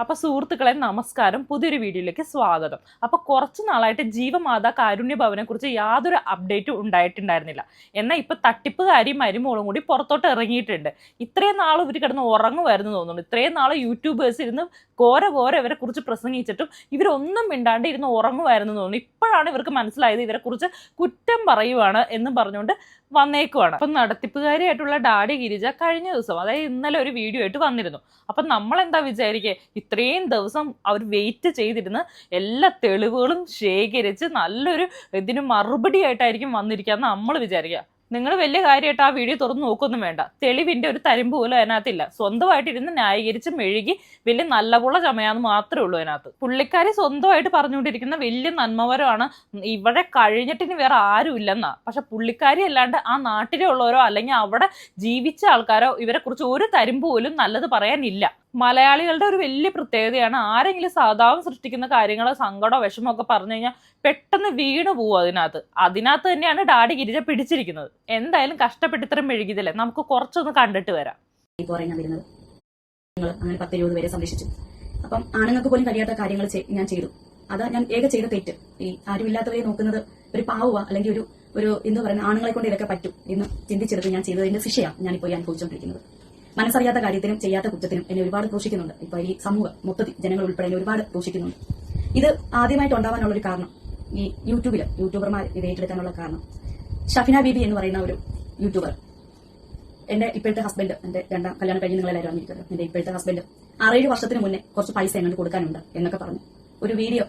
അപ്പോൾ സുഹൃത്തുക്കളെ നമസ്കാരം, പുതിയൊരു വീഡിയോയിലേക്ക് സ്വാഗതം. അപ്പോൾ കുറച്ച് നാളായിട്ട് ജീവമാതാ കാരുണ്യ ഭവനെ കുറിച്ച് യാതൊരു അപ്ഡേറ്റും ഉണ്ടായിട്ടുണ്ടായിരുന്നില്ല. എന്നാൽ ഇപ്പോൾ തട്ടിപ്പുകാരിയും മരുമോളും കൂടി പുറത്തോട്ട് ഇറങ്ങിയിട്ടുണ്ട്. ഇത്രയും നാൾ ഇവർ കിടന്ന് ഉറങ്ങുമായിരുന്നു തോന്നുന്നു. ഇത്രയും നാൾ യൂട്യൂബേഴ്സ് ഇരുന്ന് ഘോര ഇവരെ കുറിച്ച് പ്രസംഗിച്ചിട്ടും ഇവരൊന്നും മിണ്ടാണ്ട് ഇരുന്ന് ഉറങ്ങുമായിരുന്നു തോന്നുന്നു. ഇപ്പോഴാണ് ഇവർക്ക് മനസ്സിലായത് ഇവരെ കുറിച്ച് കുറ്റം പറയുവാണ് എന്നും പറഞ്ഞുകൊണ്ട് വന്നേക്കുവാണ്. അപ്പം നടത്തിപ്പുകാരിയായിട്ടുള്ള ഡാഡി ഗിരിജ കഴിഞ്ഞ ദിവസം, അതായത് ഇന്നലെ ഒരു വീഡിയോ ആയിട്ട് വന്നിരുന്നു. അപ്പം നമ്മളെന്താ വിചാരിക്കുക, ഇത്രയും ദിവസം അവർ വെയിറ്റ് ചെയ്തിരുന്ന് എല്ലാ തെളിവുകളും ശേഖരിച്ച് നല്ലൊരു ഇതിന് മറുപടി ആയിട്ടായിരിക്കും വന്നിരിക്കുക നമ്മൾ വിചാരിക്കുക. നിങ്ങൾ വലിയ കാര്യമായിട്ട് ആ വീഡിയോ തുറന്ന് നോക്കൊന്നും വേണ്ട. തെളിവിന്റെ ഒരു തരിമ്പ് പോലും അതിനകത്തില്ല. സ്വന്തമായിട്ടിരുന്ന് ന്യായീകരിച്ച് മെഴുകി വലിയ നല്ലപുള്ള ചമയാന്ന് മാത്രമേ ഉള്ളൂ അതിനകത്ത്. പുള്ളിക്കാരി സ്വന്തമായിട്ട് പറഞ്ഞുകൊണ്ടിരിക്കുന്ന വലിയ നന്മവരമാണ് ഇവിടെ കഴിഞ്ഞിട്ടിന് വേറെ ആരും ഇല്ലെന്നാ. പക്ഷെ പുള്ളിക്കാരി അല്ലാണ്ട് ആ നാട്ടിലുള്ളവരോ അല്ലെങ്കിൽ അവിടെ ജീവിച്ച ആൾക്കാരോ ഇവരെ കുറിച്ച് ഒരു തരിമ്പ് പോലും നല്ലത് പറയാനില്ല. മലയാളികളുടെ ഒരു വലിയ പ്രത്യേകതയാണ്, ആരെങ്കിലും സാധാരണ സൃഷ്ടിക്കുന്ന കാര്യങ്ങൾ സങ്കടമോ വിഷമോ ഒക്കെ പറഞ്ഞു കഴിഞ്ഞാൽ പെട്ടെന്ന് വീണു പോവും അതിനകത്ത് തന്നെയാണ് ഡാഡി ഗിരിജ പിടിച്ചിരിക്കുന്നത്. എന്തായാലും കഷ്ടപ്പെട്ട് ഇത്രയും മെഴുകിയതല്ലേ, നമുക്ക് കുറച്ചൊന്ന് കണ്ടിട്ട് വരാം. അങ്ങനെ 10-20 പേരെ സംരക്ഷിച്ചു. അപ്പം ആണുങ്ങൾക്ക് പോലും കഴിയാത്ത കാര്യങ്ങൾ ഞാൻ ചെയ്തു. അതാ ഞാൻ ചെയ്ത തെറ്റ്. ഈ ആരുമില്ലാത്തവരെ നോക്കുന്നത് ഒരു പാവുക അല്ലെങ്കിൽ ഒരു എന്താ പറയുന്ന ആണുങ്ങളെ കൊണ്ട് ഇതൊക്കെ പറ്റും എന്ന് ചിന്തിച്ചെടുത്ത് ഞാൻ ചെയ്തതിന്റെ ശിക്ഷയാണ് ഞാനിപ്പോൾ അനുഭവിച്ചുകൊണ്ടിരിക്കുന്നത്. മനസ്സറിയാത്ത കാര്യത്തിനും ചെയ്യാത്ത കുറ്റത്തിനും എന്നെ ഒരുപാട് ദൂഷിക്കുന്നുണ്ട്. ഇപ്പൊ ഈ സമൂഹം മൊത്തത്തിൽ ജനങ്ങൾ ഉൾപ്പെടെ ഒരുപാട് ദൂഷിക്കുന്നുണ്ട്. ഇത് ആദ്യമായിട്ട് ഉണ്ടാവാനുള്ള ഒരു കാരണം ഈ യൂട്യൂബർമാർ ഇത് ഏറ്റെടുക്കാനുള്ള കാരണം ഷഫിന ബീബി എന്ന് പറയുന്ന ഒരു യൂട്യൂബർ, എന്റെ ഇപ്പോഴത്തെ ഹസ്ബൻഡ്, എന്റെ രണ്ടാം കല്യാണം കഴിഞ്ഞ് നിങ്ങളെല്ലാവരും അറിഞ്ഞിരിക്കുന്നു. എന്റെ ഇപ്പോഴത്തെ ഹസ്ബൻഡ് 6-7 വർഷത്തിന് മുന്നേ കുറച്ച് പൈസ എങ്ങനെ കൊടുക്കാനുണ്ട് എന്നൊക്കെ പറഞ്ഞു ഒരു വീഡിയോ.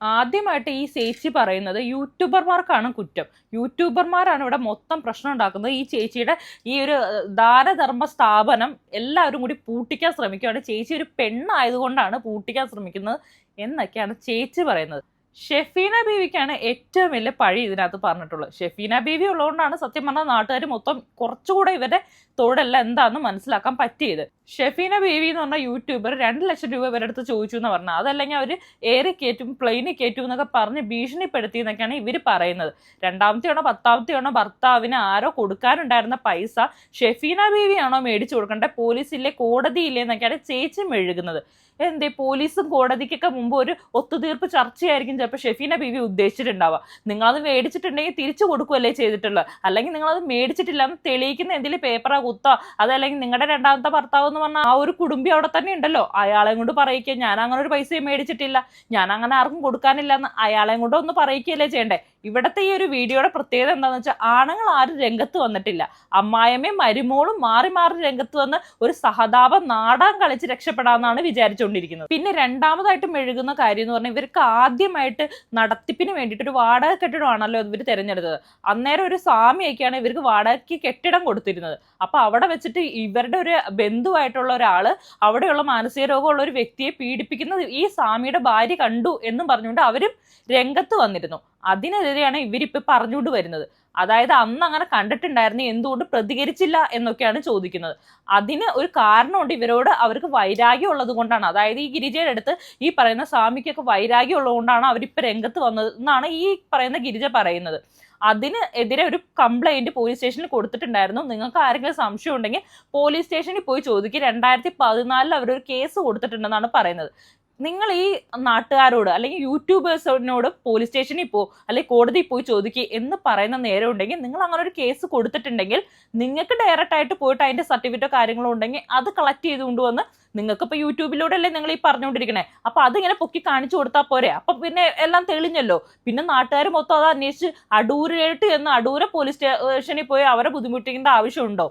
ആദ്യമായിട്ട് ഈ ചേച്ചി പറയുന്നത് യൂട്യൂബർമാർക്കാണ് കുറ്റം, യൂട്യൂബർമാരാണ് ഇവിടെ മൊത്തം പ്രശ്നം ഉണ്ടാക്കുന്നത്. ഈ ചേച്ചിയുടെ ഈ ഒരു ദാനധർമ്മ സ്ഥാപനം എല്ലാവരും കൂടി പൂട്ടിക്കാൻ ശ്രമിക്കുകയാണ്. ചേച്ചി ഒരു പെണ്ണായതുകൊണ്ടാണ് പൂട്ടിക്കാൻ ശ്രമിക്കുന്നത് എന്നൊക്കെയാണ് ചേച്ചി പറയുന്നത്. ഷെഫീന ബീവിക്കാണ് ഏറ്റവും വലിയ പഴി ഇതിനകത്ത് പറഞ്ഞിട്ടുള്ളത്. ഷെഫീന ബീവി ഉള്ളതുകൊണ്ടാണ് സത്യം പറഞ്ഞാൽ നാട്ടുകാർ മൊത്തം കുറച്ചുകൂടെ ഇവരുടെ തൊഴിലെല്ലാം എന്താണെന്ന് മനസ്സിലാക്കാൻ പറ്റിയത്. ഷെഫീന ബീവി എന്ന് പറഞ്ഞ യൂട്യൂബർ 2 ലക്ഷം രൂപ ഇവരുടെ അടുത്ത് ചോദിച്ചു എന്ന് പറഞ്ഞാൽ, അതല്ലെങ്കിൽ അവർ എയറി കയറ്റും പ്ലെയിനിൽ കയറ്റും എന്നൊക്കെ പറഞ്ഞ് ഭീഷണിപ്പെടുത്തി എന്നൊക്കെയാണ് ഇവർ പറയുന്നത്. 2ാമത്തെയാണോ 10ാമത്തെയാണോ ഭർത്താവിന് ആരോ കൊടുക്കാനുണ്ടായിരുന്ന പൈസ ഷെഫീന ബീവിയാണോ മേടിച്ചു കൊടുക്കേണ്ടത്, പോലീസില്ലേ കോടതിയില്ലേ എന്നൊക്കെയാണ് ചേച്ചി മെഴുകുന്നത്. എന്തേ പോലീസും കോടതിക്കൊക്കെ മുമ്പ് ഒരു ഒത്തുതീർപ്പ് ചർച്ചയായിരിക്കും ചിലപ്പോൾ ഷെഫീന ബീവി ഉദ്ദേശിച്ചിട്ടുണ്ടാവുക. നിങ്ങളത് മേടിച്ചിട്ടുണ്ടെങ്കിൽ തിരിച്ചു കൊടുക്കുകയല്ലേ ചെയ്തിട്ടുള്ളത്, അല്ലെങ്കിൽ നിങ്ങളത് മേടിച്ചിട്ടില്ല എന്ന് തെളിയിക്കുന്ന എന്തെങ്കിലും പേപ്പറാ കുത്തോ, അതല്ലെങ്കിൽ നിങ്ങളുടെ 2ാമത്തെ ഭർത്താവ് എന്ന് പറഞ്ഞാൽ ആ ഒരു കുടുംബി അവിടെ തന്നെ ഉണ്ടല്ലോ, അയാളെയും കൊണ്ട് പറയിക്കുക ഞാൻ അങ്ങനെ ഒരു പൈസയും മേടിച്ചിട്ടില്ല, ഞാൻ അങ്ങനെ ആർക്കും കൊടുക്കാനില്ല എന്ന് അയാളെയും കൊണ്ട് ഒന്ന് പറയിക്കുകയല്ലേ ചെയ്യണ്ടേ. ഇവിടുത്തെ ഈ ഒരു വീഡിയോയുടെ പ്രത്യേകത എന്താണെന്ന് വെച്ചാൽ ആണുങ്ങൾ ആരും രംഗത്ത് വന്നിട്ടില്ല. അമ്മായിയമ്മയും മരുമോളും മാറി രംഗത്ത് വന്ന് ഒരു സഹതാപം നാടാൻ കളിച്ച് രക്ഷപ്പെടാമെന്നാണ് വിചാരിച്ചുകൊണ്ടിരിക്കുന്നത്. പിന്നെ രണ്ടാമതായിട്ട് മെഴുകുന്ന കാര്യം എന്ന് പറഞ്ഞാൽ, ഇവർക്ക് ആദ്യമായിട്ട് നടത്തിപ്പിന് വേണ്ടിയിട്ട് ഒരു വാടക കെട്ടിടമാണല്ലോ ഇവർ തിരഞ്ഞെടുത്തത്. അന്നേരം ഒരു സ്വാമിയൊക്കെയാണ് ഇവർക്ക് വാടകയ്ക്ക് കെട്ടിടം കൊടുത്തിരുന്നത്. അപ്പൊ അവിടെ വെച്ചിട്ട് ഇവരുടെ ഒരു ബന്ധുവായിട്ടുള്ള ഒരാള് അവിടെയുള്ള മാനസിക രോഗമുള്ള ഒരു വ്യക്തിയെ പീഡിപ്പിക്കുന്നത് ഈ സ്വാമിയുടെ ഭാര്യ കണ്ടു എന്നും പറഞ്ഞുകൊണ്ട് അവരും രംഗത്ത് വന്നിരുന്നു. അതിനെതിരെയാണ് ഇവരിപ്പോൾ പറഞ്ഞുകൊണ്ട് വരുന്നത്. അതായത് അന്ന് അങ്ങനെ കണ്ടിട്ടുണ്ടായിരുന്നു, എന്തുകൊണ്ട് പ്രതികരിച്ചില്ല എന്നൊക്കെയാണ് ചോദിക്കുന്നത്. അതിന് ഒരു കാരണമുണ്ട്, ഇവരോട് അവർക്ക് വൈരാഗ്യം ഉള്ളത് കൊണ്ടാണ്. അതായത് ഈ ഗിരിജയുടെ അടുത്ത് ഈ പറയുന്ന സ്വാമിക്കൊക്കെ വൈരാഗ്യം ഉള്ളത് കൊണ്ടാണ് അവരിപ്പോൾ രംഗത്ത് വന്നത് എന്നാണ് ഈ പറയുന്ന ഗിരിജ പറയുന്നത്. അതിന് എതിരെ ഒരു കംപ്ലൈന്റ് പോലീസ് സ്റ്റേഷനിൽ കൊടുത്തിട്ടുണ്ടായിരുന്നു. നിങ്ങൾക്ക് ആരെങ്കിലും സംശയം ഉണ്ടെങ്കിൽ പോലീസ് സ്റ്റേഷനിൽ പോയി ചോദിക്കുക. 2014 അവരൊരു കേസ് കൊടുത്തിട്ടുണ്ടെന്നാണ് പറയുന്നത്. നിങ്ങൾ ഈ നാട്ടുകാരോട് അല്ലെങ്കിൽ യൂട്യൂബേഴ്സിനോട് പോലീസ് സ്റ്റേഷനിൽ അല്ലെങ്കിൽ കോടതിയിൽ പോയി ചോദിക്കുക എന്ന് പറയുന്ന നേരം ഉണ്ടെങ്കിൽ, നിങ്ങൾ അങ്ങനെ ഒരു കേസ് കൊടുത്തിട്ടുണ്ടെങ്കിൽ നിങ്ങൾക്ക് ഡയറക്റ്റ് ആയിട്ട് പോയിട്ട് അതിന്റെ സർട്ടിഫിക്കറ്റോ കാര്യങ്ങളോ ഉണ്ടെങ്കിൽ അത് കളക്ട് ചെയ്ത് കൊണ്ടുവന്ന്, നിങ്ങൾക്ക് ഇപ്പോൾ യൂട്യൂബിലൂടെ അല്ലേ നിങ്ങൾ ഈ പറഞ്ഞുകൊണ്ടിരിക്കണേ, അപ്പൊ അതിങ്ങനെ പൊക്കി കാണിച്ചു കൊടുത്താൽ പോരെ, അപ്പൊ പിന്നെ എല്ലാം തെളിഞ്ഞല്ലോ. പിന്നെ നാട്ടുകാർ മൊത്തം അത് അന്വേഷിച്ച് അടൂര പോലീസ് സ്റ്റേഷനിൽ പോയി അവരെ ബുദ്ധിമുട്ടിക്കേണ്ട ആവശ്യമുണ്ടോ?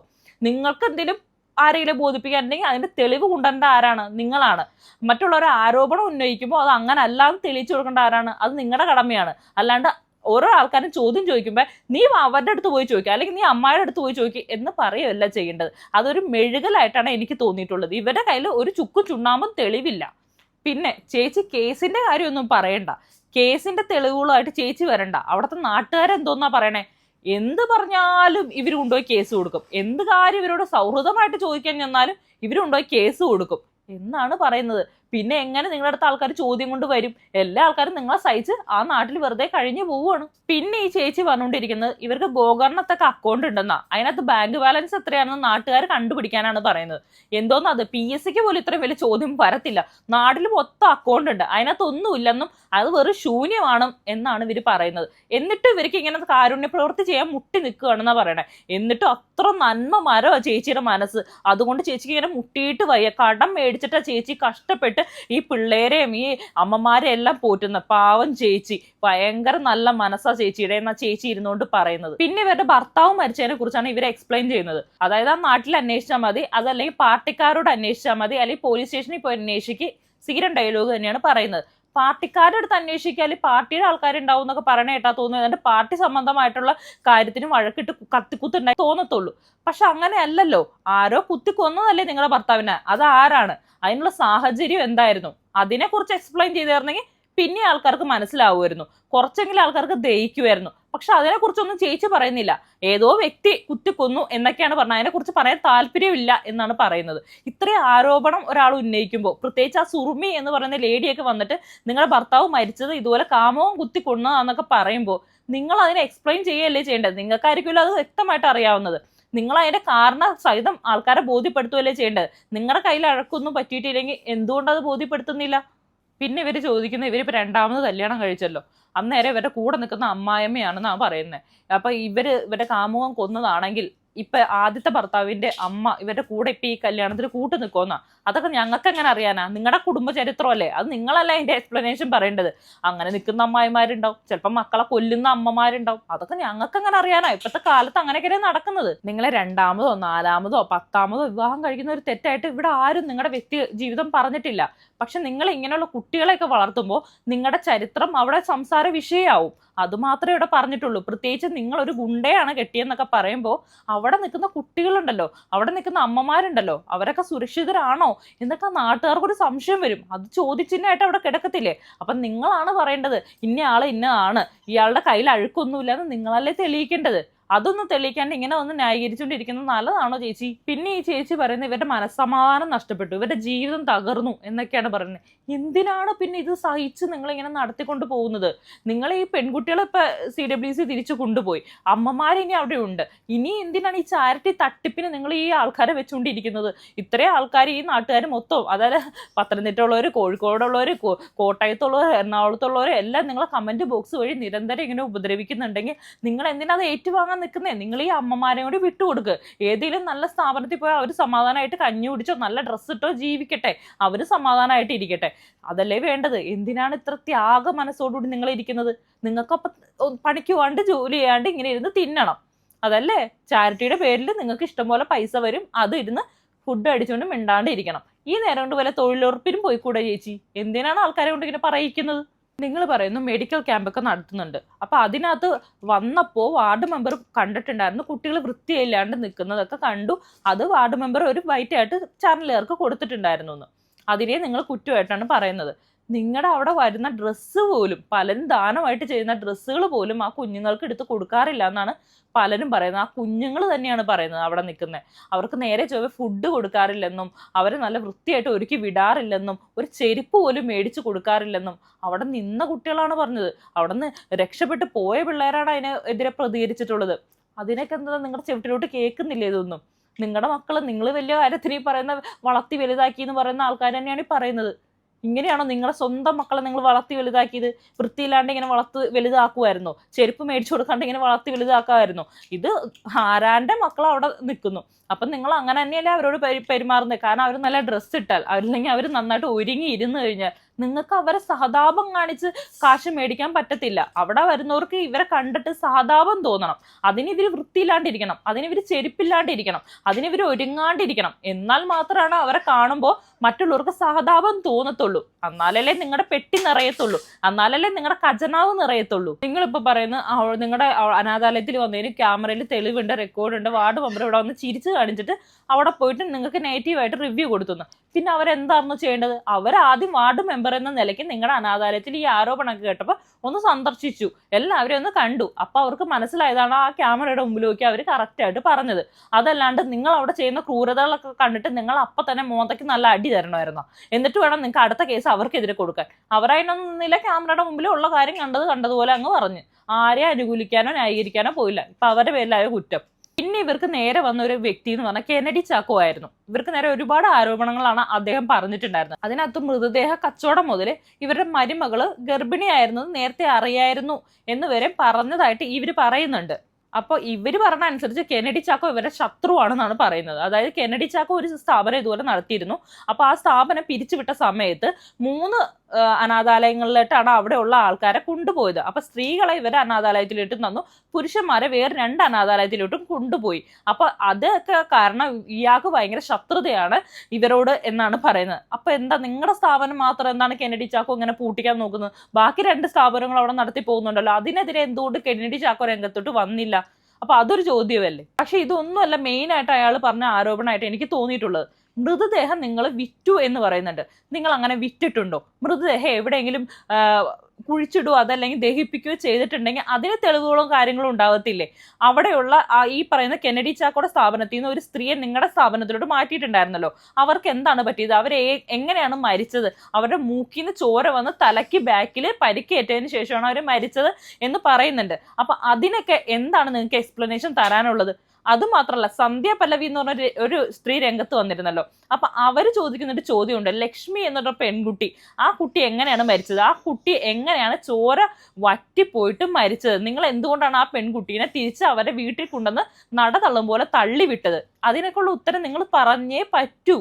നിങ്ങൾക്ക് എന്തെങ്കിലും ആരെങ്കിലും ബോധിപ്പിക്കാനുണ്ടെങ്കിൽ അതിന്റെ തെളിവ് കൊണ്ടുവരേണ്ട ആരാണ്? നിങ്ങളാണ്. മറ്റുള്ളവർ ആരോപണം ഉന്നയിക്കുമ്പോൾ അത് അങ്ങനെ അല്ലാതെ തെളിയിച്ചു കൊടുക്കേണ്ട ആരാണ്? അത് നിങ്ങളുടെ കടമയാണ്. അല്ലാണ്ട് ഓരോ ആൾക്കാരും ചോദ്യം ചോദിക്കുമ്പോൾ നീ അവരുടെ അടുത്ത് പോയി ചോദിക്കുക അല്ലെങ്കിൽ നീ അമ്മായിയുടെ അടുത്ത് പോയി ചോദിക്കുക എന്ന് പറയുകയല്ല ചെയ്യേണ്ടത്. അതൊരു മെഴുകലായിട്ടാണ് എനിക്ക് തോന്നിയിട്ടുള്ളത്. ഇവരുടെ കയ്യിൽ ഒരു ചുക്കും ചുണ്ണാമ്പും തെളിവില്ല. പിന്നെ ചേച്ചി കേസിന്റെ കാര്യമൊന്നും പറയണ്ട, കേസിന്റെ തെളിവുകളായിട്ട് ചേച്ചി വരണ്ട. അവിടുത്തെ നാട്ടുകാരെന്തോന്നാ പറയണേ, എന്ത് പറഞ്ഞാലും ഇവർ കൊണ്ടുപോയി കേസ് കൊടുക്കും. എന്ത് കാര്യം ഇവരോട് സൗഹൃദമായിട്ട് ചോദിക്കാൻ ചെന്നാലും ഇവർ കൊണ്ടുപോയി കേസ് കൊടുക്കും എന്നാണ് പറയുന്നത്. പിന്നെ എങ്ങനെ നിങ്ങളുടെ അടുത്ത ആൾക്കാർ ചോദ്യം കൊണ്ട് വരും? എല്ലാ ആൾക്കാരും നിങ്ങളെ സഹിച്ച് ആ നാട്ടിൽ വെറുതെ കഴിഞ്ഞു പോവുകയാണ്. പിന്നെ ഈ ചേച്ചി പറഞ്ഞുകൊണ്ടിരിക്കുന്നത് ഇവർക്ക് ഗോകർണത്തൊക്കെ അക്കൗണ്ട് ഉണ്ടെന്നാ, അതിനകത്ത് ബാങ്ക് ബാലൻസ് എത്രയാണെന്ന് നാട്ടുകാർ കണ്ടുപിടിക്കാനാണ് പറയുന്നത്. എന്തോന്നാ അത്? PSCക്ക് പോലും ഇത്രയും വലിയ ചോദ്യം വരത്തില്ല. നാട്ടിൽ മൊത്തം അക്കൗണ്ട് ഉണ്ട്, അതിനകത്ത് ഒന്നുമില്ലെന്നും അത് വെറും ശൂന്യമാണ് എന്നാണ് ഇവർ പറയുന്നത്. എന്നിട്ടും ഇവർക്ക് ഇങ്ങനെ കാരുണ്യ പ്രവൃത്തി ചെയ്യാൻ മുട്ടി നിൽക്കുകയാണെന്നാ പറയണേ. എന്നിട്ടും അത്ര നന്മ മരമാണ് ചേച്ചിയുടെ മനസ്സ്. അതുകൊണ്ട് ചേച്ചിക്ക് ഇങ്ങനെ മുട്ടിയിട്ട് വയ്യ. കടം മേടിച്ചിട്ടാ ചേച്ചി കഷ്ടപ്പെട്ട് ഈ പിള്ളേരെയും ഈ അമ്മമാരെയും എല്ലാം പോറ്റുന്ന പാവം ചേച്ചി. ഭയങ്കര നല്ല മനസ്സാ ചേച്ചിയുടെ എന്നാ ചേച്ചി ഇരുന്നുകൊണ്ട് പറയുന്നത്. പിന്നെ ഇവരുടെ ഭർത്താവ് മരിച്ചതിനെ കുറിച്ചാണ് ഇവർ എക്സ്പ്ലെയിൻ ചെയ്യുന്നത്. അതായത് ആ നാട്ടിൽ അന്വേഷിച്ചാൽ മതി, അതല്ലെങ്കിൽ പാർട്ടിക്കാരോട് അന്വേഷിച്ചാൽ മതി, അല്ലെങ്കിൽ പോലീസ് സ്റ്റേഷനിൽ പോയി അന്വേഷിക്ക്. സ്ഥിരം ഡയലോഗ് തന്നെയാണ് പറയുന്നത്. പാർട്ടിക്കാരുടെ അടുത്ത് അന്വേഷിക്കാൽ പാർട്ടിയുടെ ആൾക്കാരുണ്ടാവും എന്നൊക്കെ പറയണ കേട്ടാ തോന്നുന്നത് എന്നിട്ട് പാർട്ടി സംബന്ധമായിട്ടുള്ള കാര്യത്തിന് വഴക്കിട്ട് കത്തിക്കുത്തുണ്ടായി തോന്നത്തുള്ളൂ. പക്ഷെ അങ്ങനെയല്ലല്ലോ. ആരോ കുത്തി കൊന്നതല്ലേ നിങ്ങളുടെ ഭർത്താവിനെ? അത് ആരാണ്, അതിനുള്ള സാഹചര്യം എന്തായിരുന്നു, അതിനെക്കുറിച്ച് എക്സ്പ്ലെയിൻ ചെയ്തിരുന്നെങ്കിൽ പിന്നെ ആൾക്കാർക്ക് മനസ്സിലാവുമായിരുന്നു, കുറച്ചെങ്കിലും ആൾക്കാർക്ക് ദഹിക്കുമായിരുന്നു. പക്ഷെ അതിനെക്കുറിച്ചൊന്നും ചേച്ചി പറയുന്നില്ല. ഏതോ വ്യക്തി കുത്തിക്കൊന്നു എന്നൊക്കെയാണ് പറഞ്ഞത്, അതിനെക്കുറിച്ച് പറയാൻ താല്പര്യമില്ല എന്നാണ് പറയുന്നത്. ഇത്രയും ആരോപണം ഒരാൾ ഉന്നയിക്കുമ്പോൾ, പ്രത്യേകിച്ച് ആ സുറുമി എന്ന് പറയുന്ന ലേഡിയൊക്കെ വന്നിട്ട് നിങ്ങളുടെ ഭർത്താവ് മരിച്ചത് ഇതുപോലെ കാമവും കുത്തിക്കൊന്നതാന്നൊക്കെ പറയുമ്പോൾ നിങ്ങൾ അതിനെ എക്സ്പ്ലെയിൻ ചെയ്യുകയല്ലേ ചെയ്യേണ്ടത്? നിങ്ങൾക്കായിരിക്കുമല്ലോ അത് വ്യക്തമായിട്ട് അറിയാവുന്നത്. നിങ്ങൾ അതിന്റെ കാരണ സഹിതം ആൾക്കാരെ ബോധ്യപ്പെടുത്തുകയല്ലേ ചെയ്യേണ്ടത്. നിങ്ങളുടെ കയ്യിൽ അഴക്കൊന്നും പറ്റിയിട്ടില്ലെങ്കിൽ എന്തുകൊണ്ടത് ബോധ്യപ്പെടുത്തുന്നില്ല? പിന്നെ ഇവര് ചോദിക്കുന്നത്, ഇവരിപ്പോ രണ്ടാമത് കല്യാണം കഴിച്ചല്ലോ, അന്നേരം ഇവരുടെ കൂടെ നിൽക്കുന്ന അമ്മായിയമ്മയാണെന്നാണ് പറയുന്നത്. അപ്പൊ ഇവരുടെ കാമുകം കൊന്നതാണെങ്കിൽ ഇപ്പൊ ആദ്യത്തെ ഭർത്താവിന്റെ അമ്മ ഇവരുടെ കൂടെ ഇപ്പൊ ഈ കല്യാണത്തിന് കൂട്ടു നിൽക്കുമെന്നാ. അതൊക്കെ ഞങ്ങൾക്ക് എങ്ങനെ അറിയാനാ? നിങ്ങളുടെ കുടുംബ ചരിത്രമല്ലേ, അത് നിങ്ങളല്ല അതിന്റെ എക്സ്പ്ലനേഷൻ പറയേണ്ടത്. അങ്ങനെ നിൽക്കുന്ന അമ്മായിമാരുണ്ടാവും, ചിലപ്പോൾ മക്കളെ കൊല്ലുന്ന അമ്മമാരുണ്ടാവും, അതൊക്കെ ഞങ്ങൾക്ക് എങ്ങനെ അറിയാനാ? ഇപ്പോഴത്തെ കാലത്ത് അങ്ങനെയൊക്കെ നടക്കുന്നത്. നിങ്ങളെ രണ്ടാമതോ നാലാമതോ 10ാമതോ വിവാഹം കഴിക്കുന്ന ഒരു തെറ്റായിട്ട് ഇവിടെ ആരും നിങ്ങളുടെ വ്യക്തി ജീവിതം പറഞ്ഞിട്ടില്ല. പക്ഷെ നിങ്ങൾ ഇങ്ങനെയുള്ള കുട്ടികളെയൊക്കെ വളർത്തുമ്പോൾ നിങ്ങളുടെ ചരിത്രം അവിടെ സംസാര വിഷയമാവും. അതുമാത്രമേ ഇവിടെ പറഞ്ഞിട്ടുള്ളൂ. പ്രത്യേകിച്ച് നിങ്ങളൊരു ഗുണ്ടയാണ് കെട്ടിയെന്നൊക്കെ പറയുമ്പോൾ അവിടെ നിൽക്കുന്ന കുട്ടികളുണ്ടല്ലോ, അവിടെ നിൽക്കുന്ന അമ്മമാരുണ്ടല്ലോ, അവരൊക്കെ സുരക്ഷിതരാണോ എന്നൊക്കെ നാട്ടുകാർക്കൊരു സംശയം വരും. അത് ചോദിച്ചിന്നായിട്ട് അവിടെ കിടക്കത്തില്ലേ? അപ്പം നിങ്ങളാണ് പറയേണ്ടത് ഇന്ന ആള് ഇന്നതാണ്, ഇയാളുടെ കയ്യിൽ അഴുക്കൊന്നുമില്ലെന്ന് നിങ്ങളല്ലേ തെളിയിക്കേണ്ടത്. അതൊന്നും തെളിയിക്കാണ്ട് ഇങ്ങനെ ഒന്ന് ന്യായീകരിച്ചുകൊണ്ടിരിക്കുന്നത് നല്ലതാണോ ചേച്ചി? പിന്നെ ഈ ചേച്ചി പറയുന്നത് ഇവരുടെ മനസ്സമാധാനം നഷ്ടപ്പെട്ടു, ഇവരുടെ ജീവിതം തകർന്നു എന്നൊക്കെയാണ് പറയുന്നത്. എന്തിനാണ് പിന്നെ ഇത് സഹിച്ച് നിങ്ങളിങ്ങനെ നടത്തിക്കൊണ്ട് പോകുന്നത്? നിങ്ങൾ ഈ പെൺകുട്ടികളെ ഇപ്പൊ CWC തിരിച്ചു കൊണ്ടുപോയി, അമ്മമാരിനി അവിടെ ഉണ്ട്. ഇനി എന്തിനാണ് ഈ ചാരിറ്റി തട്ടിപ്പിന് നിങ്ങൾ ഈ ആൾക്കാരെ വെച്ചുകൊണ്ടിരിക്കുന്നത്? ഇത്രയും ആൾക്കാർ ഈ നാട്ടുകാർ മൊത്തം, അതായത് പത്തനംതിട്ട ഉള്ളവർ, കോഴിക്കോടുള്ളവർ, കോട്ടയത്തുള്ളവർ, എറണാകുളത്തുള്ളവർ എല്ലാം നിങ്ങളെ കമന്റ് ബോക്സ് വഴി നിരന്തരം ഇങ്ങനെ ഉപദ്രവിക്കുന്നുണ്ടെങ്കിൽ നിങ്ങൾ എന്തിനാ അത് ഏറ്റുവാങ്ങാൻ നിൽക്കുന്നേ? നിങ്ങൾ ഈ അമ്മമാരെ കൂടി വിട്ടുകൊടുക്ക്. ഏതെങ്കിലും നല്ല സ്ഥാപനത്തിൽ പോയാൽ അവർ സമാധാനമായിട്ട് കഞ്ഞി കുടിച്ചോ നല്ല ഡ്രസ്സ് ഇട്ടോ ജീവിക്കട്ടെ, അവർ സമാധാനമായിട്ട് ഇരിക്കട്ടെ. അതല്ലേ വേണ്ടത്. എന്തിനാണ് ഇത്ര ത്യാഗ മനസ്സോടുകൂടി നിങ്ങൾ ഇരിക്കുന്നത്? നിങ്ങൾക്കപ്പം പണിക്ക് പോകാണ്ട് ജോലി ചെയ്യാണ്ട് ഇങ്ങനെ ഇരുന്ന് തിന്നണം, അതല്ലേ? ചാരിറ്റിയുടെ പേരിൽ നിങ്ങൾക്ക് ഇഷ്ടംപോലെ പൈസ വരും, അത് ഇരുന്ന് ഫുഡ് അടിച്ചുകൊണ്ട് മിണ്ടാണ്ട് ഇരിക്കണം. ഈ നേരം കൊണ്ട് വല്ല തൊഴിലുറപ്പിനും പോയിക്കൂടെ ചേച്ചി? എന്തിനാണ് ആൾക്കാരെ കൊണ്ട് ഇങ്ങനെ പറയിക്കുന്നത്? നിങ്ങൾ പറയുന്നു മെഡിക്കൽ ക്യാമ്പൊക്കെ നടത്തുന്നുണ്ട്. അപ്പൊ അതിനകത്ത് വന്നപ്പോൾ വാർഡ് മെമ്പർ കണ്ടിട്ടുണ്ടായിരുന്നു കുട്ടികൾ വൃത്തിയില്ലാണ്ട് നിൽക്കുന്നതൊക്കെ കണ്ടു. അത് വാർഡ് മെമ്പർ ഒരു വൈറ്റായിട്ട് ചാനലുകാർക്ക് കൊടുത്തിട്ടുണ്ടായിരുന്നു എന്ന്. അതിനെ നിങ്ങൾ കുറ്റമായിട്ടാണ് പറയുന്നത്. നിങ്ങളുടെ അവിടെ വരുന്ന ഡ്രസ്സ് പോലും, പലരും ദാനമായിട്ട് ചെയ്യുന്ന ഡ്രസ്സുകൾ പോലും ആ കുഞ്ഞുങ്ങൾക്ക് എടുത്ത് കൊടുക്കാറില്ല എന്നാണ് പലരും പറയുന്നത്. ആ കുഞ്ഞുങ്ങൾ തന്നെയാണ് പറയുന്നത് അവിടെ നിൽക്കുന്നത്. അവർക്ക് നേരെ ചൊവ്വേ ഫുഡ് കൊടുക്കാറില്ലെന്നും അവരെ നല്ല വൃത്തിയായിട്ട് ഒരുക്കി വിടാറില്ലെന്നും ഒരു ചെരുപ്പ് പോലും മേടിച്ച് കൊടുക്കാറില്ലെന്നും അവിടെ നിന്ന കുട്ടികളാണ് പറഞ്ഞത്. അവിടെ നിന്ന് രക്ഷപ്പെട്ട് പോയ പിള്ളേരാണ് അതിനെതിരെ പ്രതികരിച്ചിട്ടുള്ളത്. അതിനൊക്കെ എന്താ നിങ്ങളുടെ ചെവിട്ടിലോട്ട് കേൾക്കുന്നില്ല ഇതൊന്നും? നിങ്ങളുടെ മക്കളെ നിങ്ങൾ വലിയ കാര്യത്തിന് ഈ പറയുന്ന വളർത്തി വലുതാക്കി എന്ന് പറയുന്ന ആൾക്കാർ തന്നെയാണ് ഈ പറയുന്നത്. ഇങ്ങനെയാണോ നിങ്ങളുടെ സ്വന്തം മക്കളെ നിങ്ങൾ വളർത്തി വലുതാക്കിയത്? വൃത്തിയില്ലാണ്ട് ഇങ്ങനെ വളർത്തി വലുതാക്കുമായിരുന്നോ? ചെരുപ്പ് മേടിച്ചു കൊടുക്കാണ്ട് ഇങ്ങനെ വളർത്തി വലുതാക്കാമായിരുന്നോ? ഇത് ആരാന്റെ മക്കൾ അവിടെ നിൽക്കുന്നു. അപ്പം നിങ്ങൾ അങ്ങനെ തന്നെയല്ലേ അവരോട് പെരുമാറുന്നത്. കാരണം അവർ നല്ല ഡ്രസ്സ് ഇട്ടാൽ, അല്ലെങ്കിൽ അവർ നന്നായിട്ട് ഒരുങ്ങി ഇരുന്ന് കഴിഞ്ഞാൽ നിങ്ങൾക്ക് അവരെ സഹതാപം കാണിച്ച് കാശ് മേടിക്കാൻ പറ്റത്തില്ല. അവിടെ വരുന്നവർക്ക് ഇവരെ കണ്ടിട്ട് സഹതാപം തോന്നണം. അതിനിവർ വൃത്തിയില്ലാണ്ടിരിക്കണം, അതിനിവർ ചെരുപ്പില്ലാണ്ടിരിക്കണം, അതിനിവർ ഒരുങ്ങാണ്ടിരിക്കണം. എന്നാൽ മാത്രമാണ് അവരെ കാണുമ്പോൾ മറ്റുള്ളവർക്ക് സഹതാപം തോന്നത്തുള്ളൂ. എന്നാലല്ലേ നിങ്ങളുടെ പെട്ടി നിറയത്തുള്ളൂ, എന്നാലല്ലേ നിങ്ങളുടെ ഖജനാവ് നിറയത്തുള്ളൂ. നിങ്ങളിപ്പോൾ പറയുന്നത് നിങ്ങളുടെ അനാഥാലയത്തിൽ വന്നതിന് ക്യാമറയിൽ തെളിവുണ്ട്, റെക്കോർഡുണ്ട്, വാർഡ് മെമ്പർ ഇവിടെ വന്ന് ചിരിച്ച് കാണിച്ചിട്ട് അവിടെ പോയിട്ട് നിങ്ങൾക്ക് നെഗറ്റീവായിട്ട് റിവ്യൂ കൊടുത്തുന്നു. പിന്നെ അവരെന്തായിരുന്നു ചെയ്യേണ്ടത്? അവരാദ്യം വാർഡ് മെമ്പർ എന്ന നിലയ്ക്ക് നിങ്ങളുടെ അനാഥാലയത്തിൽ ഈ ആരോപണമൊക്കെ കേട്ടപ്പോൾ ഒന്ന് സന്ദർശിച്ചു, എല്ലാവരും ഒന്ന് കണ്ടു. അപ്പൊ അവർക്ക് മനസ്സിലായതാണ് ആ ക്യാമറയുടെ മുമ്പിൽ നോക്കി അവർ കറക്റ്റ് ആയിട്ട് പറഞ്ഞത്. അതല്ലാണ്ട് നിങ്ങൾ അവിടെ ചെയ്യുന്ന ക്രൂരതകളൊക്കെ കണ്ടിട്ട് നിങ്ങൾ അപ്പൊ തന്നെ മോന്തയ്ക്ക് നല്ല അടി തരണമായിരുന്നു. എന്നിട്ട് വേണം നിങ്ങൾക്ക് അടുത്ത കേസ് അവർക്കെതിരെ കൊടുക്കാൻ. അവരതിനൊന്നുമില്ല, ക്യാമറയുടെ മുമ്പിൽ ഉള്ള കാര്യം കണ്ടതുപോലെ അങ്ങ് പറഞ്ഞു. ആരെ അനുകൂലിക്കാനോ ന്യായീകരിക്കാനോ പോയില്ല. ഇപ്പൊ അവരുടെ പേരിലായ കുറ്റം. പിന്നെ ഇവർക്ക് നേരെ വന്ന ഒരു വ്യക്തി എന്ന് പറഞ്ഞാൽ കെന്നഡി ചാക്കോ ആയിരുന്നു. ഇവർക്ക് നേരെ ഒരുപാട് ആരോപണങ്ങളാണ് അദ്ദേഹം പറഞ്ഞിട്ടുണ്ടായിരുന്നത്. അതിനകത്ത് മൃതദേഹ കച്ചവടം മുതൽ ഇവരുടെ മരുമകള് ഗർഭിണിയായിരുന്നത് നേരത്തെ അറിയായിരുന്നു എന്ന് വരെ പറഞ്ഞതായിട്ട് ഇവര് പറയുന്നുണ്ട്. അപ്പൊ ഇവര് പറഞ്ഞ അനുസരിച്ച് കെന്നഡി ചാക്കോ ഇവരുടെ ശത്രുവാണെന്നാണ് പറയുന്നത്. അതായത് കെന്നഡി ചാക്കോ ഒരു സ്ഥാപനം ഇതുപോലെ നടത്തിയിരുന്നു. അപ്പൊ ആ സ്ഥാപനം പിരിച്ചുവിട്ട സമയത്ത് 3 അനാഥാലയങ്ങളിലോട്ടാണ് അവിടെയുള്ള ആൾക്കാരെ കൊണ്ടുപോയത്. അപ്പൊ സ്ത്രീകളെ ഇവരെ അനാഥാലയത്തിലോട്ടും തന്നു, പുരുഷന്മാരെ വേറെ 2 അനാഥാലയത്തിലോട്ടും കൊണ്ടുപോയി. അപ്പൊ അതൊക്കെ കാരണം ഇയാൾക്ക് ഭയങ്കര ശത്രുതയാണ് ഇവരോട് എന്നാണ് പറയുന്നത്. അപ്പൊ എന്താ നിങ്ങളുടെ സ്ഥാപനം മാത്രം എന്താണ് കെന്നഡി ചാക്കോ ഇങ്ങനെ പൂട്ടിക്കാൻ നോക്കുന്നത്? ബാക്കി 2 സ്ഥാപനങ്ങൾ അവിടെ നടത്തി പോകുന്നുണ്ടല്ലോ, അതിനെതിരെ എന്തുകൊണ്ട് കെന്നഡി ചാക്കോ രംഗത്തോട്ട് വന്നില്ല? അപ്പൊ അതൊരു ചോദ്യമല്ലേ. പക്ഷെ ഇതൊന്നുമല്ല മെയിൻ ആയിട്ട് അയാൾ പറഞ്ഞ ആരോപണമായിട്ട് എനിക്ക് തോന്നിയിട്ടുള്ളത്. മൃതദേഹം നിങ്ങൾ വിറ്റു എന്ന് പറയുന്നുണ്ട്. നിങ്ങൾ അങ്ങനെ വിറ്റിട്ടുണ്ടോ? മൃതദേഹം എവിടെയെങ്കിലും കുഴിച്ചിടുകയോ അതല്ലെങ്കിൽ ദഹിപ്പിക്കുകയോ ചെയ്തിട്ടുണ്ടെങ്കിൽ അതിന് തെളിവുകളും കാര്യങ്ങളും ഉണ്ടാവത്തില്ലേ? അവിടെയുള്ള ഈ പറയുന്ന കെന്നഡി ചാക്കോയുടെ സ്ഥാപനത്തിൽ നിന്ന് ഒരു സ്ത്രീയെ നിങ്ങളുടെ സ്ഥാപനത്തിലോട്ട് മാറ്റിയിട്ടുണ്ടായിരുന്നല്ലോ. അവർക്ക് എന്താണ് പറ്റിയത്? അവരെ എങ്ങനെയാണ് മരിച്ചത്? അവരുടെ മൂക്കിൽ നിന്ന് ചോര വന്ന് തലയ്ക്ക് ബാക്കിൽ പരിക്കേറ്റതിന് ശേഷമാണ് അവർ മരിച്ചത് എന്ന് പറയുന്നുണ്ട്. അപ്പൊ അതിനൊക്കെ എന്താണ് നിങ്ങൾക്ക് എക്സ്പ്ലനേഷൻ തരാനുള്ളത്? അതുമാത്രമല്ല, സന്ധ്യ പല്ലവി എന്ന് പറഞ്ഞ ഒരു സ്ത്രീ രംഗത്ത് വന്നിരുന്നല്ലോ. അപ്പൊ അവര് ചോദിക്കുന്നൊരു ചോദ്യമുണ്ട്. ലക്ഷ്മി എന്നൊരു പെൺകുട്ടി, ആ കുട്ടി എങ്ങനെയാണ് മരിച്ചത്? ആ കുട്ടി എങ്ങനെയാണ് ചോര വറ്റിപ്പോയിട്ട് മരിച്ചത്? നിങ്ങൾ എന്തുകൊണ്ടാണ് ആ പെൺകുട്ടീനെ തിരിച്ച് അവരെ വീട്ടിൽ കൊണ്ടുവന്ന് നട തള്ളും പോലെ തള്ളിവിട്ടത്? അതിനൊക്കെയുള്ള ഉത്തരം നിങ്ങൾ പറഞ്ഞേ പറ്റൂ.